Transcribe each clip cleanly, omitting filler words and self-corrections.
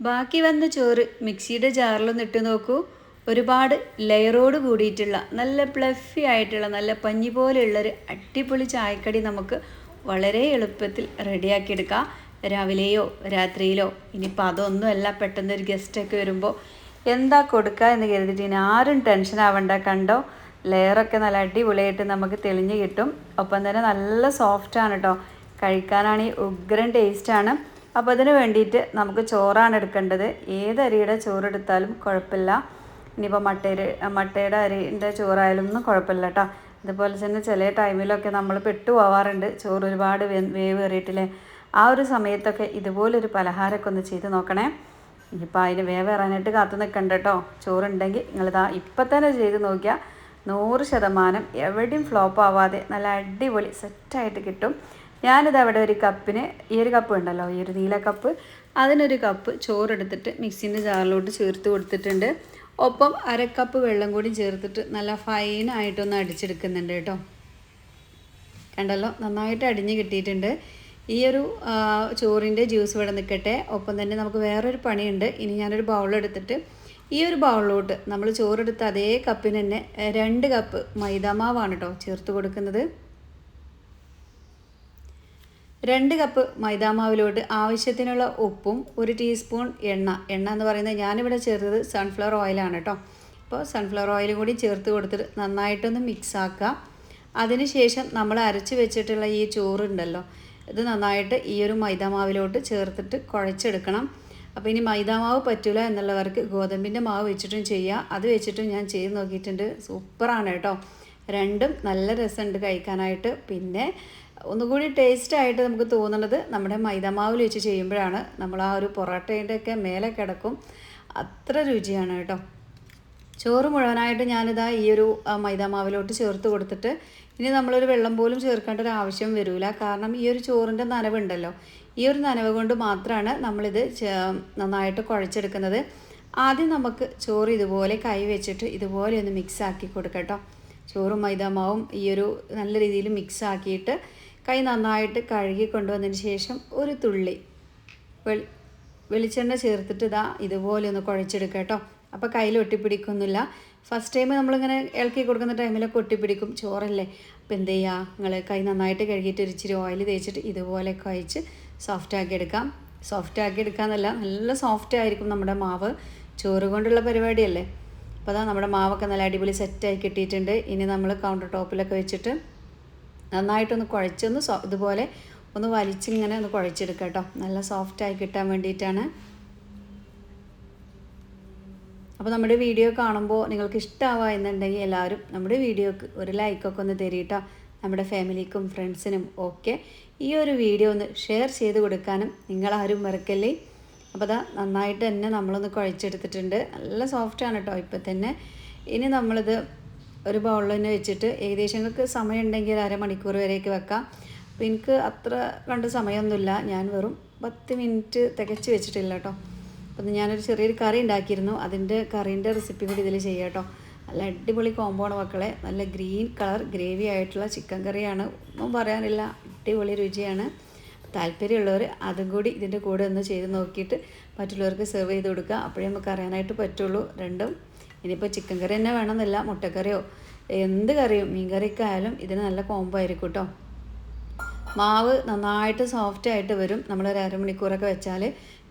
ബാക്കി വന്ന ചോറ് മിക്സിയുടെ ജാറിലൊന്ന് ഇട്ട് നോക്കൂ. ഒരുപാട് ലെയറോട് കൂടിയിട്ടുള്ള നല്ല പ്ലഫി ആയിട്ടുള്ള നല്ല പഞ്ഞി പോലെയുള്ളൊരു അടിപൊളി ചായക്കടി നമുക്ക് വളരെ എളുപ്പത്തിൽ റെഡിയാക്കിയെടുക്കാം. രാവിലെയോ രാത്രിയിലോ ഇനിയിപ്പോൾ അതൊന്നുമല്ല, പെട്ടെന്നൊരു ഗസ്റ്റൊക്കെ വരുമ്പോൾ എന്താ കൊടുക്കുക എന്ന് കരുതിയിട്ട് ഇനി ആരും ടെൻഷൻ ആവണ്ട. കണ്ടോ, ലെയറൊക്കെ നല്ല അടിപൊളിയായിട്ട് നമുക്ക് തെളിഞ്ഞ് കിട്ടും. ഒപ്പം തന്നെ നല്ല സോഫ്റ്റാണ് കേട്ടോ. കഴിക്കാനാണെങ്കിൽ ഉഗ്രൻ ടേസ്റ്റാണ്. അപ്പോൾ അതിന് വേണ്ടിയിട്ട് നമുക്ക് ചോറാണ് എടുക്കേണ്ടത്. ഏത് അരിയുടെ ചോറെടുത്താലും കുഴപ്പമില്ല. ഇനിയിപ്പോൾ മട്ടയുടെ അരിൻ്റെ ചോറായാലും ഒന്നും കുഴപ്പമില്ല കേട്ടോ. അതുപോലെ തന്നെ ചില ടൈമിലൊക്കെ നമ്മൾ പെട്ടു പോവാറുണ്ട്, ചോറ് ഒരുപാട് വേവ് കയറിയിട്ടില്ലേ. ആ ഒരു സമയത്തൊക്കെ ഇതുപോലൊരു പലഹാരമൊക്കെ ഒന്ന് ചെയ്ത് നോക്കണേ. ഇനിയിപ്പോൾ അതിന് വേവേറാനായിട്ട് കാത്തു നിൽക്കണ്ട കേട്ടോ. ചോറുണ്ടെങ്കിൽ നിങ്ങളിതാ ഇപ്പം തന്നെ ചെയ്ത് നോക്കിയാൽ 100% എവിടെയും ഫ്ലോപ്പ് ആവാതെ നല്ല അടിപൊളി സെറ്റായിട്ട് കിട്ടും. ഞാനിത് അവിടെ ഒരു കപ്പിന്, ഈ ഒരു കപ്പ് ഉണ്ടല്ലോ, ഈ ഒരു നീല കപ്പ്, അതിനൊരു കപ്പ് ചോറെടുത്തിട്ട് മിക്സിൻ്റെ ജാറിലോട്ട് ചേർത്ത് കൊടുത്തിട്ടുണ്ട്. ഒപ്പം അരക്കപ്പ് വെള്ളം കൂടി ചേർത്തിട്ട് നല്ല ഫൈനായിട്ടൊന്ന് അടിച്ചെടുക്കുന്നുണ്ട് കേട്ടോ. കണ്ടല്ലോ, നന്നായിട്ട് അടിഞ്ഞ് കിട്ടിയിട്ടുണ്ട്. ഈ ഒരു ചോറിൻ്റെ ജ്യൂസ് ഇവിടെ നിൽക്കട്ടെ. ഒപ്പം തന്നെ നമുക്ക് വേറൊരു പണിയുണ്ട്. ഇനി ഞാനൊരു ബൗളെടുത്തിട്ട് ഈ ഒരു ബൗളിലോട്ട് നമ്മൾ ചോറെടുത്ത് അതേ കപ്പിന് തന്നെ 2 കപ്പ് മൈദാമാവാണ് കേട്ടോ ചേർത്ത് കൊടുക്കുന്നത്. 2 കപ്പ് മൈദാമാവിലോട്ട് ആവശ്യത്തിനുള്ള ഉപ്പും 1 ടീസ്പൂൺ എണ്ണ എന്ന് പറയുന്നത് ഞാനിവിടെ ചേർത്തത് സൺഫ്ലവർ ഓയിലാണ് കേട്ടോ. അപ്പോൾ സൺഫ്ലവർ ഓയിൽ കൂടി ചേർത്ത് കൊടുത്തിട്ട് നന്നായിട്ടൊന്ന് മിക്സ് ആക്കുക. അതിനുശേഷം നമ്മൾ അരച്ച് വെച്ചിട്ടുള്ള ഈ ചോറുണ്ടല്ലോ, ഇത് നന്നായിട്ട് ഈ ഒരു മൈദാമാവിലോട്ട് ചേർത്തിട്ട് കുഴച്ചെടുക്കണം. അപ്പോൾ ഇനി മൈദാമാവ് പറ്റില്ല എന്നുള്ളവർക്ക് ഗോതമ്പിൻ്റെ മാവ് വെച്ചിട്ടും ചെയ്യുക. അത് വെച്ചിട്ടും ഞാൻ ചെയ്ത് നോക്കിയിട്ടുണ്ട്, സൂപ്പറാണ് കേട്ടോ. രണ്ടും നല്ല രസമുണ്ട് കഴിക്കാനായിട്ട്. പിന്നെ ഒന്നുകൂടി ടേസ്റ്റായിട്ട് നമുക്ക് തോന്നുന്നത് നമ്മുടെ മൈദാമാവിൽ വെച്ച് ചെയ്യുമ്പോഴാണ്. നമ്മൾ ആ ഒരു പൊറോട്ടയുടെയൊക്കെ മേലെ കിടക്കും, അത്ര രുചിയാണ് കേട്ടോ. ചോറ് മുഴുവനായിട്ട് ഞാനിതാ ഈ ഒരു മൈദാമാവിലോട്ട് ചേർത്ത് കൊടുത്തിട്ട് ഇനി നമ്മളൊരു വെള്ളം പോലും ചേർക്കേണ്ട ഒരു ആവശ്യം വരില്ല. കാരണം ഈ ഒരു ചോറിൻ്റെ നനവുണ്ടല്ലോ, ഈ ഒരു നനവ് കൊണ്ട് മാത്രമാണ് നമ്മളിത് നന്നായിട്ട് കുഴച്ചെടുക്കുന്നത്. ആദ്യം നമുക്ക് ചോറ് ഇതുപോലെ കൈ വെച്ചിട്ട് ഇതുപോലെ ഒന്ന് മിക്സ് ആക്കി കൊടുക്കാം കേട്ടോ. ചോറും മൈദാമാവും ഈ ഒരു നല്ല രീതിയിൽ മിക്സ് ആക്കിയിട്ട് കൈ നന്നായിട്ട് കഴുകി കൊണ്ടുവന്നതിന് ശേഷം ഒരു തുള്ളി വെളിച്ചെണ്ണ ചേർത്തിട്ട് ഇതുപോലെ ഒന്ന് കുഴച്ചെടുക്കുക കേട്ടോ. അപ്പോൾ കയ്യിൽ ഒട്ടിപ്പിടിക്കൊന്നുമില്ല. ഫസ്റ്റ് ടൈം നമ്മളിങ്ങനെ ഇളക്കി കൊടുക്കുന്ന ടൈമിലൊക്കെ ഒട്ടിപ്പിടിക്കും, ചോറല്ലേ. അപ്പോൾ എന്ത് ചെയ്യുക, നിങ്ങൾ കൈ നന്നായിട്ട് കഴുകിയിട്ട് ഒരു ഇച്ചിരി ഓയിൽ തേച്ചിട്ട് ഇതുപോലെ കുഴച്ച് സോഫ്റ്റാക്കി എടുക്കാം. സോഫ്റ്റാക്കി എടുക്കാമെന്നല്ല, നല്ല സോഫ്റ്റ് ആയിരിക്കും നമ്മുടെ മാവ്. ചോറ് കൊണ്ടുള്ള പരിപാടിയല്ലേ. അപ്പോൾ നമ്മുടെ മാവൊക്കെ നല്ല അടിപൊളി സെറ്റായി കിട്ടിയിട്ടുണ്ട്. ഇനി നമ്മൾ കൗണ്ടർ ടോപ്പിലൊക്കെ വെച്ചിട്ട് നന്നായിട്ടൊന്ന് കുഴച്ചൊന്ന് ഇതുപോലെ ഒന്ന് വലിച്ചിങ്ങനെ ഒന്ന് കുഴച്ചെടുക്കുക കേട്ടോ. നല്ല സോഫ്റ്റായി കിട്ടാൻ വേണ്ടിയിട്ടാണ്. അപ്പോൾ നമ്മുടെ വീഡിയോ കാണുമ്പോൾ നിങ്ങൾക്ക് ഇഷ്ടമാവുക എന്നുണ്ടെങ്കിൽ എല്ലാവരും നമ്മുടെ വീഡിയോക്ക് ഒരു ലൈക്കൊക്കെ ഒന്ന് തരീട്ടോ. നമ്മുടെ ഫാമിലിക്കും ഫ്രണ്ട്സിനും ഒക്കെ ഈ ഒരു വീഡിയോ ഒന്ന് ഷെയർ ചെയ്ത് കൊടുക്കാനും നിങ്ങളാരും മറക്കല്ലേ. അപ്പോൾ നന്നായിട്ട് തന്നെ നമ്മളൊന്ന് കുഴച്ചെടുത്തിട്ടുണ്ട്. നല്ല സോഫ്റ്റാണ് കേട്ടോ ഇപ്പം തന്നെ. ഇനി നമ്മളിത് ഒരു ബൗളിൽ തന്നെ വെച്ചിട്ട് ഏകദേശം നിങ്ങൾക്ക് സമയം ഉണ്ടെങ്കിൽ 1/2 മണിക്കൂർ വരെയൊക്കെ വെക്കാം. അപ്പോൾ എനിക്ക് അത്ര കണ്ട് സമയമൊന്നുമില്ല, ഞാൻ വെറും 10 മിനിറ്റ് തികച്ച് വെച്ചിട്ടില്ല കേട്ടോ. അപ്പം ഞാനൊരു ചെറിയൊരു കറി ഉണ്ടാക്കിയിരുന്നു, അതിൻ്റെ കറീൻ്റെ റെസിപ്പി കൂടി ഇതിൽ ചെയ്യാം കേട്ടോ. നല്ല അടിപൊളി കോമ്പോണ് മക്കളെ. നല്ല ഗ്രീൻ കളർ ഗ്രേവി ആയിട്ടുള്ള ചിക്കൻ കറിയാണ്, ഒന്നും പറയാനില്ല, അടിപൊളി രുചിയാണ്. താല്പര്യമുള്ളവർ അതും കൂടി ഇതിൻ്റെ കൂടെ ഒന്ന് ചെയ്ത് നോക്കിയിട്ട് മറ്റുള്ളവർക്ക് സെർവ് ചെയ്ത് കൊടുക്കുക. അപ്പോഴേ നമുക്ക് അറിയാനായിട്ട് പറ്റുള്ളൂ രണ്ടും. ഇനിയിപ്പോൾ ചിക്കൻ കറി തന്നെ വേണമെന്നില്ല, മുട്ടക്കറിയോ എന്ത് കറിയും മീൻ കറിയൊക്കെ ആയാലും ഇതിന് നല്ല കോംബോ ആയിരിക്കും കേട്ടോ. മാവ് നന്നായിട്ട് സോഫ്റ്റായിട്ട് വരും നമ്മളൊരു 1/2 മണിക്കൂറൊക്കെ വെച്ചാൽ.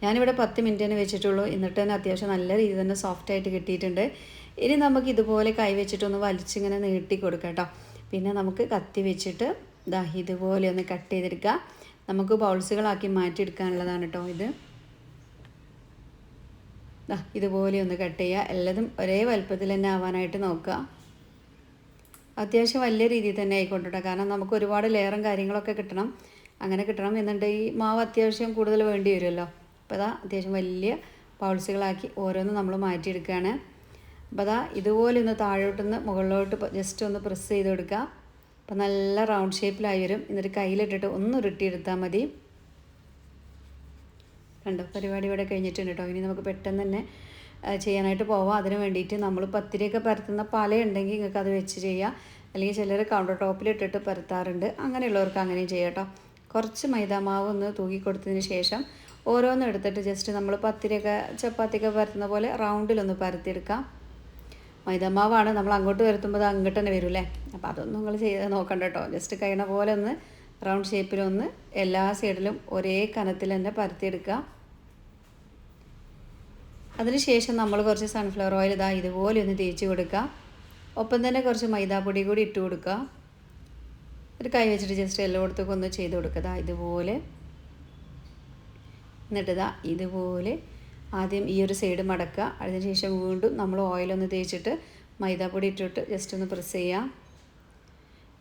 ഞാനിവിടെ 10 മിനിറ്റ് തന്നെ വെച്ചിട്ടുള്ളൂ, എന്നിട്ട് തന്നെ അത്യാവശ്യം നല്ല രീതിയിൽ തന്നെ സോഫ്റ്റായിട്ട് കിട്ടിയിട്ടുണ്ട്. ഇനി നമുക്ക് ഇതുപോലെ കൈ വെച്ചിട്ടൊന്ന് വലിച്ചിങ്ങനെ നീട്ടി കൊടുക്കാം കേട്ടോ. പിന്നെ നമുക്ക് കത്തി വെച്ചിട്ട് ഇതുപോലെ ഒന്ന് കട്ട് ചെയ്തെടുക്കുക. നമുക്ക് ബൗൾസുകളാക്കി മാറ്റിയെടുക്കാനുള്ളതാണ് കേട്ടോ ഇത്. ഇതുപോലെ ഒന്ന് കട്ട് ചെയ്യുക. എല്ലാതും ഒരേ വലുപ്പത്തിൽ തന്നെ ആവാനായിട്ട് നോക്കുക. അത്യാവശ്യം വലിയ രീതിയിൽ തന്നെ ആയിക്കൊണ്ടിട്ടോ, കാരണം നമുക്ക് ഒരുപാട് ലെയറും കാര്യങ്ങളൊക്കെ കിട്ടണം. അങ്ങനെ കിട്ടണം എന്നുണ്ടെങ്കിൽ ഈ മാവ് അത്യാവശ്യം കൂടുതൽ വേണ്ടി വരുമല്ലോ. അപ്പോൾ അത്യാവശ്യം വലിയ ബൗൾസുകളാക്കി ഓരോന്നും നമ്മൾ മാറ്റിയെടുക്കുകയാണ്. അപ്പോൾ ഇതുപോലെ ഒന്ന് താഴോട്ടൊന്ന് മുകളിലോട്ട് ജസ്റ്റ് ഒന്ന് പ്രസ് ചെയ്ത് കൊടുക്കുക. അപ്പോൾ നല്ല റൗണ്ട് ഷേപ്പിലായി വരും. എന്നിട്ട് കയ്യിലിട്ടിട്ട് ഒന്ന് ഉരുട്ടിയെടുത്താൽ മതി. കണ്ടോ, പരിപാടി ഇവിടെ കഴിഞ്ഞിട്ടുണ്ട് കേട്ടോ. ഇനി നമുക്ക് പെട്ടെന്ന് തന്നെ ചെയ്യാനായിട്ട് പോവാം. അതിന് വേണ്ടിയിട്ട് നമ്മൾ പത്തിരിയൊക്കെ പരത്തുന്ന പലയുണ്ടെങ്കിൽ നിങ്ങൾക്ക് അത് വെച്ച് ചെയ്യുക. അല്ലെങ്കിൽ ചിലർ കൗണ്ടർ ടോപ്പിലിട്ടിട്ട് പരത്താറുണ്ട്, അങ്ങനെയുള്ളവർക്ക് അങ്ങനെയും ചെയ്യാം കേട്ടോ. കുറച്ച് മൈദാമാവ് ഒന്ന് തൂക്കി കൊടുത്തതിന് ശേഷം ഓരോന്നും എടുത്തിട്ട് ജസ്റ്റ് നമ്മൾ പത്തിരിയൊക്കെ ചപ്പാത്തിയൊക്കെ പരത്തുന്ന പോലെ റൗണ്ടിലൊന്ന് പരത്തിയെടുക്കാം. മൈദമാവാണ്, നമ്മൾ അങ്ങോട്ട് വരുത്തുമ്പോൾ അത് അങ്ങോട്ട് തന്നെ വരും അല്ലേ. അപ്പോൾ അതൊന്നും നിങ്ങൾ ചെയ്ത് നോക്കണ്ട കേട്ടോ. ജസ്റ്റ് കഴിയണ പോലെ ഒന്ന് റൗണ്ട് ഷേപ്പിലൊന്ന് എല്ലാ സൈഡിലും ഒരേ കനത്തിൽ തന്നെ പരത്തിയെടുക്കുക. അതിനുശേഷം നമ്മൾ കുറച്ച് സൺഫ്ലവർ ഓയിൽ ഇതുപോലെ ഒന്ന് തേച്ച് കൊടുക്കുക. ഒപ്പം തന്നെ കുറച്ച് മൈദാപ്പൊടി കൂടി ഇട്ട് കൊടുക്കുക. ഒരു കൈ വെച്ചിട്ട് ജസ്റ്റ് എല്ലായിടത്തേക്കും ഒന്ന് ചെയ്ത് കൊടുക്കുക ഇതുപോലെ. എന്നിട്ട് ഇതുപോലെ ആദ്യം ഈ ഒരു സൈഡ് മടക്കുക. അതിനുശേഷം വീണ്ടും നമ്മൾ ഓയിലൊന്ന് തേച്ചിട്ട് മൈദാപ്പൊടി ഇട്ടിട്ട് ജസ്റ്റ് ഒന്ന് പ്രസ് ചെയ്യുക.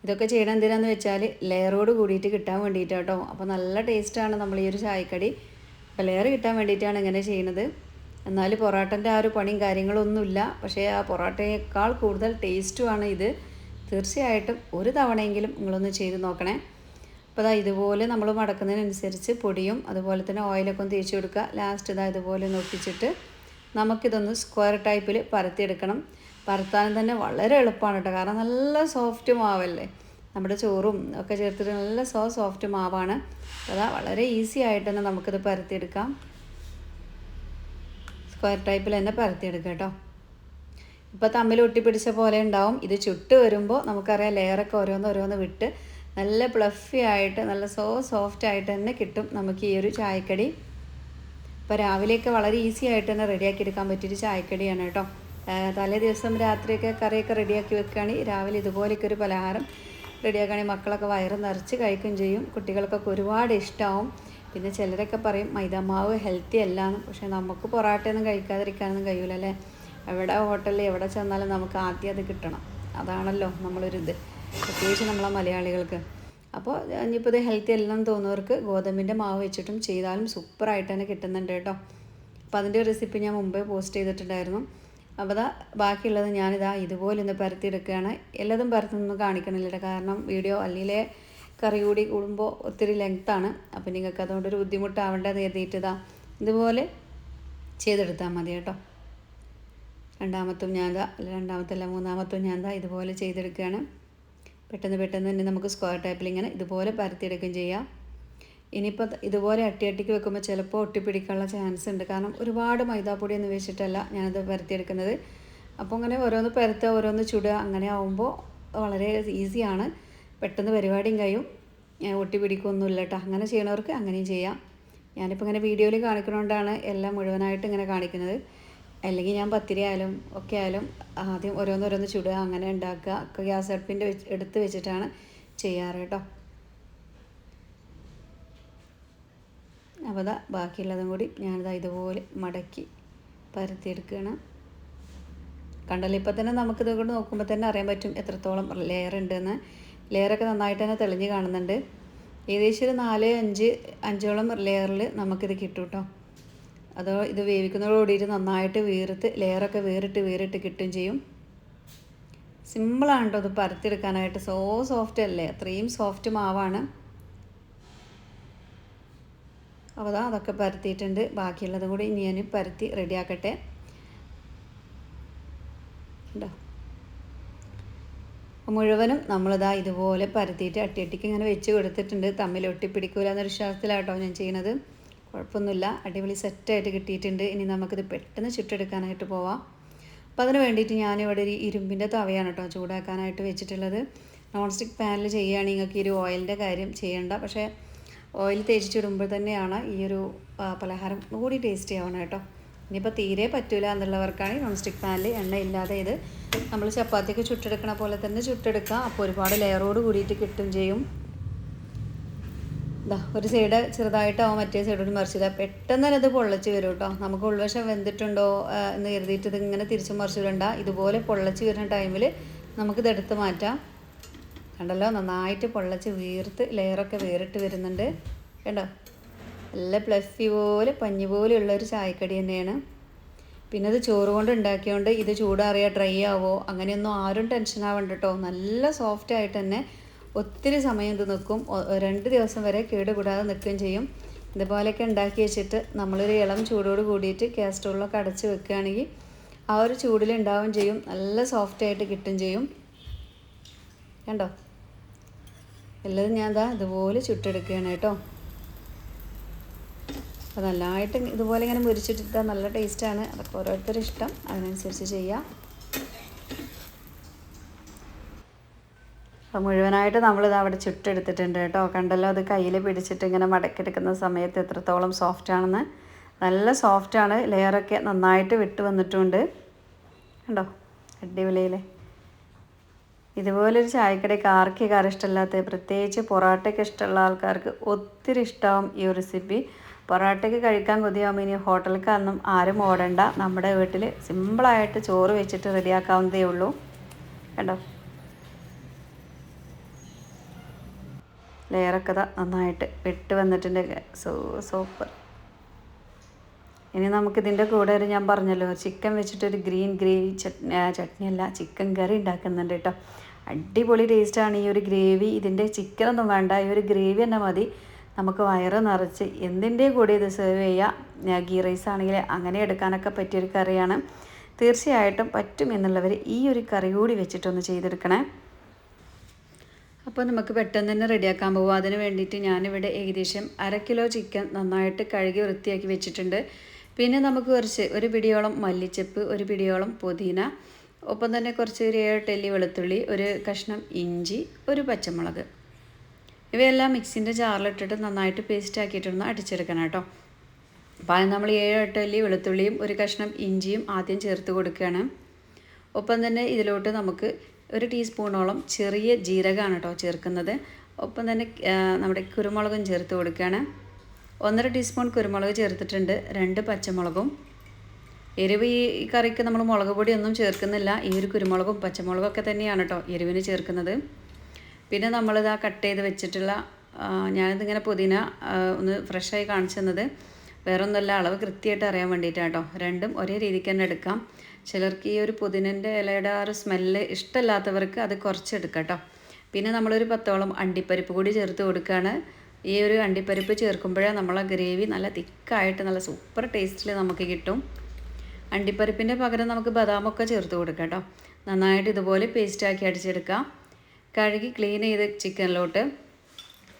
ഇതൊക്കെ ചെയ്യണം എന്തിനാന്ന് വെച്ചാൽ ലെയറോട് കൂടിയിട്ട് കിട്ടാൻ വേണ്ടിയിട്ടാണ് കേട്ടോ. അപ്പോൾ നല്ല ടേസ്റ്റാണ് നമ്മൾ ഈ ഒരു ചായക്കടി. അപ്പോൾ ലെയർ കിട്ടാൻ വേണ്ടിയിട്ടാണ് ഇങ്ങനെ ചെയ്യുന്നത്. എന്നാൽ പൊറോട്ടൻ്റെ ആ ഒരു പണിയും കാര്യങ്ങളൊന്നുമില്ല. പക്ഷേ ആ പൊറോട്ടയേക്കാൾ കൂടുതൽ ടേസ്റ്റുമാണ് ഇത്. തീർച്ചയായിട്ടും ഒരു തവണയെങ്കിലും നിങ്ങളൊന്ന് ചെയ്ത് നോക്കണേ. അപ്പോൾ ഇതുപോലെ നമ്മൾ മടക്കുന്നതിനനുസരിച്ച് പൊടിയും അതുപോലെ തന്നെ ഓയിലൊക്കെ ഒന്ന് തേച്ച് കൊടുക്കുക. ലാസ്റ്റ് ഇതുപോലെ ഒന്ന് ഒട്ടിച്ചിട്ട് നമുക്കിതൊന്ന് സ്ക്വയർ ടൈപ്പിൽ പരത്തിയെടുക്കണം. പരത്താനും തന്നെ വളരെ എളുപ്പമാണ് കേട്ടോ. കാരണം നല്ല സോഫ്റ്റ് മാവല്ലേ, നമ്മുടെ ചോറും ഒക്കെ ചേർത്തിട്ട് നല്ല സോഫ്റ്റ് മാവാണ്. വളരെ ഈസി ആയിട്ട് തന്നെ നമുക്കിത് പരത്തിയെടുക്കാം. സ്ക്വയർ ടൈപ്പിൽ തന്നെ പരത്തിയെടുക്കാം കേട്ടോ. ഇപ്പോൾ തമ്മിൽ ഒട്ടിപ്പിടിച്ച പോലെ ഉണ്ടാവും. ഇത് ചുട്ട് വരുമ്പോൾ നമുക്കറിയാം ലെയറൊക്കെ ഓരോന്ന് വിട്ട് നല്ല പ്ലഫി ആയിട്ട് നല്ല സോഫ്റ്റ് ആയിട്ട് തന്നെ കിട്ടും നമുക്ക് ഈ ഒരു ചായക്കടി. ഇപ്പോൾ രാവിലെയൊക്കെ വളരെ ഈസി ആയിട്ട് തന്നെ റെഡിയാക്കി എടുക്കാൻ പറ്റിയൊരു ചായക്കടിയാണ് കേട്ടോ. തലേ ദിവസം രാത്രിയൊക്കെ കറിയൊക്കെ റെഡിയാക്കി വെക്കുകയാണെങ്കിൽ രാവിലെ ഇതുപോലെയൊക്കെ ഒരു പലഹാരം റെഡിയാക്കുകയാണെങ്കിൽ മക്കളൊക്കെ വയറ് നിറച്ച് കഴിക്കുകയും ചെയ്യും. കുട്ടികൾക്കൊക്കെ ഒരുപാട് ഇഷ്ടമാവും. പിന്നെ ചിലരൊക്കെ പറയും മൈദാമാവ് ഹെൽത്തി അല്ലാന്ന്. പക്ഷേ നമുക്ക് പൊറാട്ടയൊന്നും കഴിക്കാതിരിക്കാനൊന്നും കഴിയില്ലല്ലേ. എവിടെ ഹോട്ടലിൽ എവിടെ ചെന്നാലും നമുക്ക് ആദ്യം അത് കിട്ടണം. അതാണല്ലോ നമ്മളൊരിത്, പ്രത്യേകിച്ച് നമ്മളെ മലയാളികൾക്ക്. അപ്പോൾ ഇനിയിപ്പോൾ ഇത് ഹെൽത്തി അല്ലെന്ന് തോന്നുന്നവർക്ക് ഗോതമ്പിൻ്റെ മാവ് വെച്ചിട്ടും ചെയ്താലും സൂപ്പറായിട്ട് തന്നെ കിട്ടുന്നുണ്ട് കേട്ടോ. അപ്പോൾ അതിൻ്റെ റെസിപ്പി ഞാൻ മുമ്പേ പോസ്റ്റ് ചെയ്തിട്ടുണ്ടായിരുന്നു. അപ്പോൾ ബാക്കിയുള്ളത് ഇതുപോലെ ഒന്ന് പരത്തിയെടുക്കുകയാണ്. എല്ലാതും പരത്തൊന്നും കാണിക്കണില്ല, കാരണം വീഡിയോ അല്ലിലെ കറി കൂടി കൂടുമ്പോൾ ഒത്തിരി ലെങ്ത്താണ്. അപ്പോൾ നിങ്ങൾക്ക് അതുകൊണ്ടൊരു ബുദ്ധിമുട്ടാവേണ്ടത് എഴുതിയിട്ട് ഇതുപോലെ ചെയ്തെടുത്താൽ മതി കേട്ടോ. രണ്ടാമത്തും മൂന്നാമത്തും ഞാൻ ഇതുപോലെ ചെയ്തെടുക്കുകയാണ്. പെട്ടെന്ന് തന്നെ നമുക്ക് സ്ക്വയർ ടൈപ്പിൽ ഇങ്ങനെ ഇതുപോലെ പരത്തിയെടുക്കുകയും ചെയ്യാം. ഇനിയിപ്പോൾ ഇതുപോലെ അട്ടിക്ക് വെക്കുമ്പോൾ ചിലപ്പോൾ ഒട്ടിപ്പിടിക്കാനുള്ള ചാൻസ് ഉണ്ട്. കാരണം ഒരുപാട് മൈദാപ്പൊടിയൊന്നും വെച്ചിട്ടല്ല ഞാനത് പരത്തിയെടുക്കുന്നത്. അപ്പോൾ അങ്ങനെ ഓരോന്ന് പരത്തുക ഓരോന്ന് ചുടുക, അങ്ങനെ ആവുമ്പോൾ വളരെ ഈസിയാണ്. പെട്ടെന്ന് പരിപാടിയും കഴിയും, ഒട്ടിപ്പിടിക്കൊന്നുമില്ല കേട്ടോ. അങ്ങനെ ചെയ്യണവർക്ക് അങ്ങനെയും ചെയ്യാം. ഞാനിപ്പോൾ ഇങ്ങനെ വീഡിയോയിൽ കാണിക്കുന്നതുകൊണ്ടാണ് എല്ലാം മുഴുവനായിട്ട് ഇങ്ങനെ കാണിക്കുന്നത്. അല്ലെങ്കിൽ ഞാൻ പത്തിരി ആയാലും ഒക്കെ ആയാലും ആദ്യം ഓരോന്ന് ചുടുക, അങ്ങനെ ഉണ്ടാക്കുക. ഒക്കെ ഗ്യാസ് അടുപ്പിൻ്റെ എടുത്ത് വെച്ചിട്ടാണ് ചെയ്യാറ് കേട്ടോ. അപ്പോൾ ബാക്കിയുള്ളതും കൂടി ഞാനിതാ ഇതുപോലെ മടക്കി പരത്തിയെടുക്കുകയാണ്. കണ്ടല്ലോ, ഇപ്പോൾ തന്നെ നമുക്കിത് കൊണ്ട് നോക്കുമ്പോൾ തന്നെ അറിയാൻ പറ്റും എത്രത്തോളം ലെയർ ഉണ്ടെന്ന്. ലെയറൊക്കെ നന്നായിട്ട് തന്നെ തെളിഞ്ഞ് കാണുന്നുണ്ട്. ഏകദേശം ഒരു 4-5 ലെയറിൽ നമുക്കിത് കിട്ടും കേട്ടോ. അതോ ഇത് വേവിക്കുന്നതോടുകൂടിയിട്ട് നന്നായിട്ട് ലെയറൊക്കെ വേറിട്ട് കിട്ടുകയും ചെയ്യും. സിമ്പിളാണ് കേട്ടോ ഇത് പരത്തിയെടുക്കാനായിട്ട്. സോഫ്റ്റ് അല്ലേ, അത്രയും സോഫ്റ്റ് മാവാണ്. അപ്പോൾ അതൊക്കെ പരത്തിയിട്ടുണ്ട്. ബാക്കിയുള്ളതും കൂടി ഇനി ഞാൻ പരത്തി റെഡിയാക്കട്ടെ കേട്ടോ. മുഴുവനും ഇതുപോലെ പരത്തിയിട്ട് അട്ടിക്ക് ഇങ്ങനെ വെച്ച് കൊടുത്തിട്ടുണ്ട്. തമ്മിൽ ഒട്ടിപ്പിടിക്കില്ല എന്നൊരു വിശ്വാസത്തിലാട്ടോ ഞാൻ ചെയ്യണത്. കുഴപ്പമൊന്നുമില്ല, അടിപൊളി സെറ്റായിട്ട് കിട്ടിയിട്ടുണ്ട്. ഇനി നമുക്കിത് പെട്ടെന്ന് ചുട്ടെടുക്കാനായിട്ട് പോവാം. അപ്പോൾ അതിന് വേണ്ടിയിട്ട് ഞാനിവിടെ ഒരു ഇരുമ്പിൻ്റെ തവയാണ് കേട്ടോ ചൂടാക്കാനായിട്ട് വെച്ചിട്ടുള്ളത്. നോൺ സ്റ്റിക്ക് പാനിൽ ചെയ്യുകയാണെങ്കിൽ നിങ്ങൾക്ക് ഈ ഒരു ഓയിലിൻ്റെ കാര്യം ചെയ്യേണ്ട. പക്ഷേ ഓയിൽ തേച്ച് ചുടുമ്പോൾ തന്നെയാണ് ഈ ഒരു പലഹാരം കൂടി ടേസ്റ്റി ആവണം കേട്ടോ. ഇനിയിപ്പോൾ തീരെ പറ്റില്ല എന്നുള്ളവർക്കാണെങ്കിൽ നോൺ സ്റ്റിക്ക് പാനിൽ എണ്ണ ഇല്ലാതെ ഇത് നമ്മൾ ചപ്പാത്തിയൊക്കെ ചുട്ടെടുക്കണ പോലെ തന്നെ ചുട്ടെടുക്കാം. അപ്പോൾ ഒരുപാട് ലെയറോട് കൂടിയിട്ട് കിട്ടും ചെയ്യും. ഒരു സൈഡ് ചെറുതായിട്ടാവും, മറ്റേ സൈഡോട് മറിച്ചിടുക. പെട്ടെന്ന് തന്നെ ഇത് പൊള്ളച്ച് വരും കേട്ടോ. നമുക്ക് ഉൾവശം വെന്തിട്ടുണ്ടോ എന്ന് കരുതിയിട്ട് ഇതിങ്ങനെ തിരിച്ച് മറിച്ചിടണ്ട. ഇതുപോലെ പൊള്ളച്ച് വരുന്ന ടൈമിൽ നമുക്കിത് എടുത്ത് മാറ്റാം. കണ്ടല്ലോ, നന്നായിട്ട് പൊള്ളച്ച് ലെയറൊക്കെ വേറിട്ട് വരുന്നുണ്ട് കേട്ടോ. നല്ല പ്ലഫി പോലെ പഞ്ഞി പോലെയുള്ളൊരു ചായക്കടി തന്നെയാണ്. പിന്നെ ഇത് ചോറ് കൊണ്ട് ഉണ്ടാക്കിയോണ്ട് ഇത് ചൂടാറിയാൽ ഡ്രൈ ആവോ അങ്ങനെയൊന്നും ആരും ടെൻഷൻ ആവണ്ട കേട്ടോ. നല്ല സോഫ്റ്റായിട്ട് തന്നെ ഒത്തിരി സമയം ഇത് നിൽക്കും. 2 ദിവസം വരെ കേടുകൂടാതെ നിൽക്കുകയും ചെയ്യും. ഇതുപോലെയൊക്കെ ഉണ്ടാക്കി വെച്ചിട്ട് നമ്മളൊരു ഇളം ചൂടോട് കൂടിയിട്ട് ഗ്യാസ് അടച്ച് വെക്കുകയാണെങ്കിൽ ആ ഒരു ചൂടിലുണ്ടാവുകയും ചെയ്യും. നല്ല സോഫ്റ്റായിട്ട് കിട്ടുകയും ചെയ്യും. കണ്ടോ, എല്ലാം ഞാൻ ഇതുപോലെ ചുട്ടെടുക്കുകയാണ് കേട്ടോ. അപ്പോൾ നല്ലതായിട്ട് ഇതുപോലെ ഇങ്ങനെ മുരിച്ചിട്ടിട്ടാൽ നല്ല ടേസ്റ്റാണ്. അതൊക്കെ ഓരോരുത്തരും ഇഷ്ടം, അതിനനുസരിച്ച് ചെയ്യാം. അപ്പോൾ മുഴുവനായിട്ട് നമ്മളിത് അവിടെ ചുട്ടെടുത്തിട്ടുണ്ട് കേട്ടോ. കണ്ടല്ലോ, അത് കയ്യിൽ പിടിച്ചിട്ട് ഇങ്ങനെ മടക്കിയെടുക്കുന്ന സമയത്ത് എത്രത്തോളം സോഫ്റ്റാണെന്ന്. നല്ല സോഫ്റ്റാണ്, ലെയറൊക്കെ നന്നായിട്ട് വിട്ട് വന്നിട്ടുണ്ട്. കണ്ടോ, അടിപൊളിയില്ലേ. ഇതുപോലൊരു ചായക്കടയ്ക്ക് ആർക്കും ഇഷ്ടമില്ലാത്ത, പ്രത്യേകിച്ച് പൊറോട്ടയ്ക്ക് ഇഷ്ടമുള്ള ആൾക്കാർക്ക് ഒത്തിരി ഇഷ്ടമാവും ഈ ഒരു റെസിപ്പി. പൊറോട്ടയ്ക്ക് കഴിക്കാൻ കൊതിയാകുമ്പോൾ ഇനി ഹോട്ടലിലേക്കൊന്നും ആരും ഓടണ്ട, നമ്മുടെ വീട്ടിൽ സിമ്പിളായിട്ട് ചോറ് വെച്ചിട്ട് റെഡിയാക്കാവുന്നതേ ഉള്ളൂ. കണ്ടോ, ലെയറൊക്കെ നന്നായിട്ട് വിട്ട് വന്നിട്ടുണ്ട്. സൂപ്പർ. ഇനി നമുക്കിതിൻ്റെ കൂടെ ഞാൻ പറഞ്ഞല്ലോ, ചിക്കൻ വെച്ചിട്ടൊരു ഗ്രീൻ ഗ്രേവി ചട്നിയല്ല, ചിക്കൻ കറി ഉണ്ടാക്കുന്നുണ്ട് കേട്ടോ. അടിപൊളി ടേസ്റ്റാണ് ഈ ഒരു ഗ്രേവി. ഇതിൻ്റെ ചിക്കനൊന്നും വേണ്ട, ഈ ഒരു ഗ്രേവി തന്നെ മതി. നമുക്ക് വയറ് നിറച്ച് എന്തിൻ്റെ കൂടെ ഇത് സെർവ് ചെയ്യാം. ഗീ റൈസ് ആണെങ്കിൽ അങ്ങനെ എടുക്കാനൊക്കെ പറ്റിയൊരു കറിയാണ്. തീർച്ചയായിട്ടും പറ്റും എന്നുള്ളവർ ഈ ഒരു കറി കൂടി വെച്ചിട്ടൊന്ന് ചെയ്തെടുക്കണേ. അപ്പോൾ നമുക്ക് പെട്ടെന്ന് തന്നെ റെഡിയാക്കാൻ പോകും. അതിന് വേണ്ടിയിട്ട് ഞാനിവിടെ ഏകദേശം 1/2 കിലോ ചിക്കൻ നന്നായിട്ട് കഴുകി വൃത്തിയാക്കി വെച്ചിട്ടുണ്ട്. പിന്നെ നമുക്ക് ഒരു പിടിയോളം മല്ലിച്ചപ്പ്, ഒരു പിടിയോളം പുതിന, ഒപ്പം തന്നെ കുറച്ച് ഒരു 7 അല്ലി വെളുത്തുള്ളി, ഒരു കഷ്ണം ഇഞ്ചി, ഒരു പച്ചമുളക്, ഇവയെല്ലാം മിക്സിൻ്റെ ജാറിലിട്ടിട്ട് നന്നായിട്ട് പേസ്റ്റ് ആക്കിയിട്ടൊന്ന് അടിച്ചെടുക്കണം കേട്ടോ. അപ്പോൾ നമ്മൾ 7-8 അല്ലി വെളുത്തുള്ളിയും ഒരു കഷ്ണം ഇഞ്ചിയും ആദ്യം ചേർത്ത് കൊടുക്കുകയാണ്. ഒപ്പം തന്നെ ഇതിലോട്ട് നമുക്ക് 1 ടീസ്പൂണോളം ചെറിയ ജീരകമാണ് കേട്ടോ ചേർക്കുന്നത്. ഒപ്പം തന്നെ നമ്മുടെ കുരുമുളകും ചേർത്ത് കൊടുക്കുകയാണ്. 1.5 ടീസ്പൂൺ കുരുമുളക് ചേർത്തിട്ടുണ്ട്, 2 പച്ചമുളകും. എരിവ് ഈ കറിക്ക് നമ്മൾ മുളക് പൊടിയൊന്നും ചേർക്കുന്നില്ല, ഈ ഒരു കുരുമുളകും പച്ചമുളകൊക്കെ തന്നെയാണ് കേട്ടോ എരിവിന് ചേർക്കുന്നത്. പിന്നെ നമ്മളിത് കട്ട് ചെയ്ത് വെച്ചിട്ടുള്ള, ഞാനിതിങ്ങനെ പുതിന ഒന്ന് ഫ്രഷായി കാണിച്ചു തന്നത് വേറെ ഒന്നുമല്ല, അളവ് കൃത്യമായിട്ട് അറിയാൻ വേണ്ടിയിട്ടാണ് കേട്ടോ. രണ്ടും ഒരേ രീതിക്ക് തന്നെ എടുക്കാം. ചിലർക്ക് ഈ ഒരു പുതിനൻ്റെ ഇലയുടെ ആ ഒരു സ്മെല്ല് ഇഷ്ടമില്ലാത്തവർക്ക് അത് കുറച്ചെടുക്കാം കേട്ടോ. പിന്നെ നമ്മളൊരു 10ഓളം അണ്ടിപ്പരിപ്പ് കൂടി ചേർത്ത് കൊടുക്കുകയാണ്. ഈ ഒരു അണ്ടിപ്പരിപ്പ് ചേർക്കുമ്പോഴേ നമ്മളെ ഗ്രേവി നല്ല തിക്കായിട്ട് നല്ല സൂപ്പർ ടേസ്റ്റിൽ നമുക്ക് കിട്ടും. അണ്ടിപ്പരിപ്പിൻ്റെ പകരം നമുക്ക് ബദാമൊക്കെ ചേർത്ത് കൊടുക്കാം കേട്ടോ. നന്നായിട്ട് ഇതുപോലെ പേസ്റ്റാക്കി അടിച്ചെടുക്കാം. കഴുകി ക്ലീൻ ചെയ്ത് ചിക്കനിലോട്ട്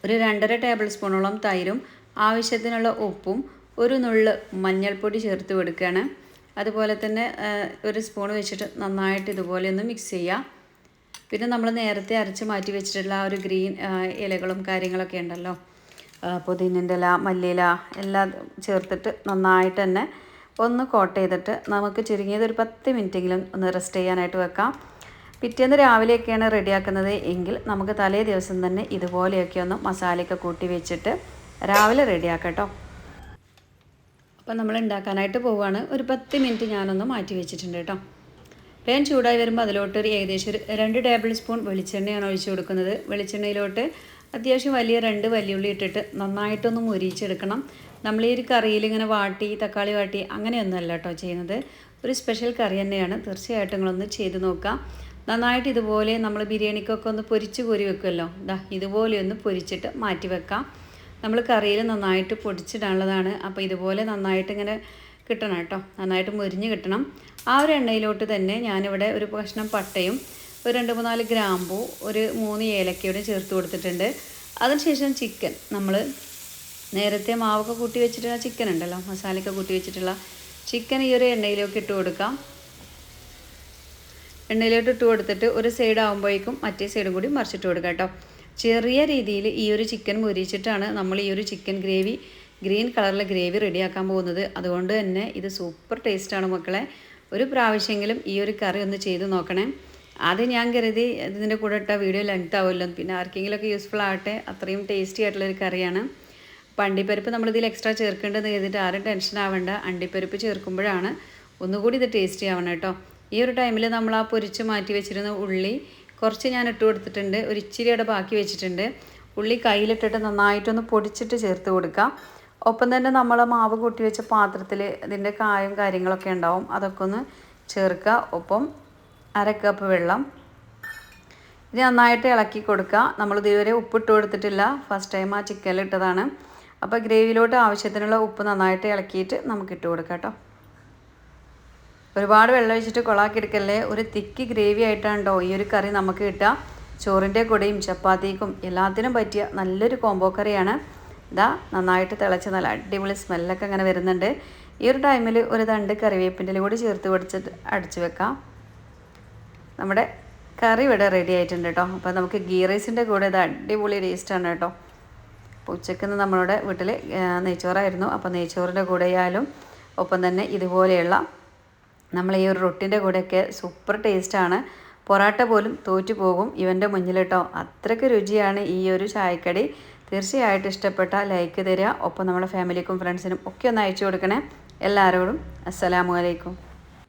ഒരു 2.5 ടേബിൾ സ്പൂണോളം തൈരും ആവശ്യത്തിനുള്ള ഉപ്പും ഒരു നുള്ള് മഞ്ഞൾപ്പൊടി ചേർത്ത് കൊടുക്കുകയാണ്. അതുപോലെ തന്നെ 1 സ്പൂൺ വെച്ചിട്ട് നന്നായിട്ട് ഇതുപോലെ ഒന്ന് മിക്സ് ചെയ്യുക. പിന്നെ നമ്മൾ നേരത്തെ അരച്ച് മാറ്റി വെച്ചിട്ടുള്ള ആ ഒരു ഗ്രീൻ ഇലകളും കാര്യങ്ങളൊക്കെ ഉണ്ടല്ലോ, പുതിനൻ്റെ ഇല, മല്ലിയില എല്ലാം ചേർത്തിട്ട് നന്നായിട്ട് തന്നെ ഒന്ന് കോട്ട് ചെയ്തിട്ട് നമുക്ക് ചുരുങ്ങിയത് ഒരു 10 മിനിറ്റെങ്കിലും ഒന്ന് റെസ്റ്റ് ചെയ്യാനായിട്ട് വെക്കാം. പിറ്റേന്ന് രാവിലെയൊക്കെയാണ് റെഡിയാക്കുന്നത് എങ്കിൽ നമുക്ക് തലേ ദിവസം തന്നെ ഇതുപോലെയൊക്കെ ഒന്ന് മസാലയൊക്കെ കൂട്ടി വെച്ചിട്ട് രാവിലെ റെഡിയാക്കാം കേട്ടോ. അപ്പോൾ നമ്മൾ ഉണ്ടാക്കാനായിട്ട് പോവുകയാണ്. ഒരു 10 മിനിറ്റ് ഞാനൊന്ന് മാറ്റി വെച്ചിട്ടുണ്ട് കേട്ടോ. പാൻ ചൂടായി വരുമ്പോൾ അതിലോട്ട് ഏകദേശം ഒരു 2 ടേബിൾ സ്പൂൺ വെളിച്ചെണ്ണയാണ് ഒഴിച്ച് കൊടുക്കുന്നത്. വെളിച്ചെണ്ണയിലോട്ട് അത്യാവശ്യം വലിയ 2 വലിയുള്ളി ഇട്ടിട്ട് നന്നായിട്ടൊന്ന് മുരിച്ചെടുക്കണം. നമ്മൾ ഈ ഒരു കറിയിൽ ഇങ്ങനെ വാട്ടി തക്കാളി വാട്ടി അങ്ങനെയൊന്നുമല്ല കേട്ടോ ചെയ്യുന്നത്, ഒരു സ്പെഷ്യൽ കറി തന്നെയാണ്. തീർച്ചയായിട്ടും നിങ്ങളൊന്ന് ചെയ്ത് നോക്കാം. നന്നായിട്ട് ഇതുപോലെ നമ്മൾ ബിരിയാണിക്കൊക്കെ ഒന്ന് പൊരിച്ച് കോരി വെക്കുമല്ലോ, ഇതുപോലെ ഒന്ന് പൊരിച്ചിട്ട് മാറ്റി വെക്കാം. നമ്മൾ കറിയിൽ നന്നായിട്ട് പൊടിച്ചിടാനുള്ളതാണ്. അപ്പോൾ ഇതുപോലെ നന്നായിട്ട് ഇങ്ങനെ കിട്ടണം കേട്ടോ, നന്നായിട്ട് മുരിഞ്ഞ് കിട്ടണം. ആ ഒരു എണ്ണയിലോട്ട് തന്നെ ഞാനിവിടെ ഒരു കഷ്ണം പട്ടയും ഒരു 2-3 ഗ്രാമ്പൂ ഒരു 3 ഏലക്കയോടെ ചേർത്ത് കൊടുത്തിട്ടുണ്ട്. അതിനുശേഷം ചിക്കൻ, നമ്മൾ നേരത്തെ മാവൊക്കെ കൂട്ടി വെച്ചിട്ടുള്ള ചിക്കൻ ഉണ്ടല്ലോ, മസാലയൊക്കെ കൂട്ടി വെച്ചിട്ടുള്ള ചിക്കൻ ഈ ഒരു എണ്ണയിലേക്ക് ഇട്ട് കൊടുക്കാം. എണ്ണയിലോട്ട് ഇട്ട് കൊടുത്തിട്ട് ഒരു സൈഡ് ആകുമ്പോഴേക്കും മറ്റേ സൈഡും കൂടി മറിച്ചിട്ട് കൊടുക്കാം കേട്ടോ. ചെറിയ രീതിയിൽ ഈ ഒരു ചിക്കൻ മുരിച്ചിട്ടാണ് നമ്മൾ ഈ ഒരു ചിക്കൻ ഗ്രേവി, ഗ്രീൻ കളറിലെ ഗ്രേവി റെഡിയാക്കാൻ പോകുന്നത്. അതുകൊണ്ട് തന്നെ ഇത് സൂപ്പർ ടേസ്റ്റാണ് മക്കളെ. ഒരു പ്രാവശ്യമെങ്കിലും ഈ ഒരു കറി ഒന്ന് ചെയ്ത് നോക്കണേ. ആദ്യം ഞാൻ കരുതി ഇതിൻ്റെ കൂടെ ഇട്ട വീഡിയോ ലെങ്ത് ആവുമല്ലോ, പിന്നെ ആർക്കെങ്കിലുമൊക്കെ യൂസ്ഫുൾ ആവട്ടെ, അത്രയും ടേസ്റ്റി ആയിട്ടുള്ളൊരു കറിയാണ്. അപ്പോൾ അണ്ടിപ്പരിപ്പ് നമ്മളിതിൽ എക്സ്ട്രാ ചേർക്കേണ്ടതെന്ന് കരുതിയിട്ട് ആരും ടെൻഷൻ ആവേണ്ട. അണ്ടിപ്പരിപ്പ് ചേർക്കുമ്പോഴാണ് ഒന്നുകൂടി ഇത് ടേസ്റ്റി ആവണം കേട്ടോ. ഈ ഒരു ടൈമിൽ നമ്മൾ ആ പൊരിച്ച് മാറ്റി വെച്ചിരുന്ന ഉള്ളി കുറച്ച് ഞാൻ ഇട്ട് കൊടുത്തിട്ടുണ്ട്, ഒരു ഇച്ചിരി അവിടെ ബാക്കി വെച്ചിട്ടുണ്ട്. ഉള്ളി കയ്യിലിട്ടിട്ട് നന്നായിട്ടൊന്ന് പൊടിച്ചിട്ട് ചേർത്ത് കൊടുക്കാം. ഒപ്പം തന്നെ നമ്മൾ മാവ് കൂട്ടി വെച്ച പാത്രത്തിൽ ഇതിൻ്റെ കായും കാര്യങ്ങളൊക്കെ ഉണ്ടാവും, അതൊക്കെ ഒന്ന് ചേർക്കുക. ഒപ്പം 1/2 കപ്പ് വെള്ളം. ഇത് നന്നായിട്ട് ഇളക്കി കൊടുക്കുക. നമ്മളിത് ഇതുവരെ ഉപ്പിട്ട് കൊടുത്തിട്ടില്ല, ഫസ്റ്റ് ടൈം ആ ചിക്കനിലിട്ടതാണ്. അപ്പോൾ ഗ്രേവിയിലോട്ട് ആവശ്യത്തിനുള്ള ഉപ്പ് നന്നായിട്ട് ഇളക്കിയിട്ട് നമുക്ക് ഇട്ട് കൊടുക്കാം കേട്ടോ. ഒരുപാട് വെള്ളം ഒഴിച്ചിട്ട് കൊളാക്കി എടുക്കല്ലേ, ഒരു തിക്ക് ഗ്രേവി ആയിട്ടാണ് കേട്ടോ ഈ ഒരു കറി നമുക്ക് കിട്ടുക. ചോറിൻ്റെ കൂടെയും ചപ്പാത്തിക്കും എല്ലാത്തിനും പറ്റിയ നല്ലൊരു കോംബോ കറിയാണ്. ഇതാ നന്നായിട്ട് തിളച്ച് നല്ല അടിപൊളി സ്മെല്ലൊക്കെ അങ്ങനെ വരുന്നുണ്ട്. ഈ ഒരു ടൈമിൽ ഒരു തണ്ട് കറിവേപ്പിൻ്റെ കൂടി ചേർത്ത് പൊടിച്ചിട്ട് അടിച്ച് വെക്കാം. നമ്മുടെ കറി ഇവിടെ റെഡി ആയിട്ടുണ്ട് കേട്ടോ. അപ്പോൾ നമുക്ക് ഗീ റൈസിൻ്റെ കൂടെ ഇത് അടിപൊളി ടേസ്റ്റാണ് കേട്ടോ. അപ്പോൾ ഉച്ചയ്ക്ക് നമ്മളുടെ വീട്ടിൽ നെയ്ച്ചോറായിരുന്നു. അപ്പോൾ നെയ്ച്ചോറിൻ്റെ കൂടെ ആയാലും ഒപ്പം തന്നെ ഇതുപോലെയുള്ള നമ്മൾ ഈ ഒരു റൊട്ടിൻ്റെ കൂടെയൊക്കെ സൂപ്പർ ടേസ്റ്റാണ്. പൊറാട്ട പോലും തോറ്റു പോകും ഇവൻ്റെ മുന്നിൽ കേട്ടോ. അത്രയ്ക്ക് രുചിയാണ് ഈ ഒരു ചായക്കടി. തീർച്ചയായിട്ടും ഇഷ്ടപ്പെട്ട ലൈക്ക് തരിക. ഒപ്പം നമ്മുടെ ഫാമിലിക്കും ഫ്രണ്ട്സിനും ഒക്കെ ഒന്ന് അയച്ചു കൊടുക്കണേ. എല്ലാവരോടും അസ്സലാമു അലൈക്കും.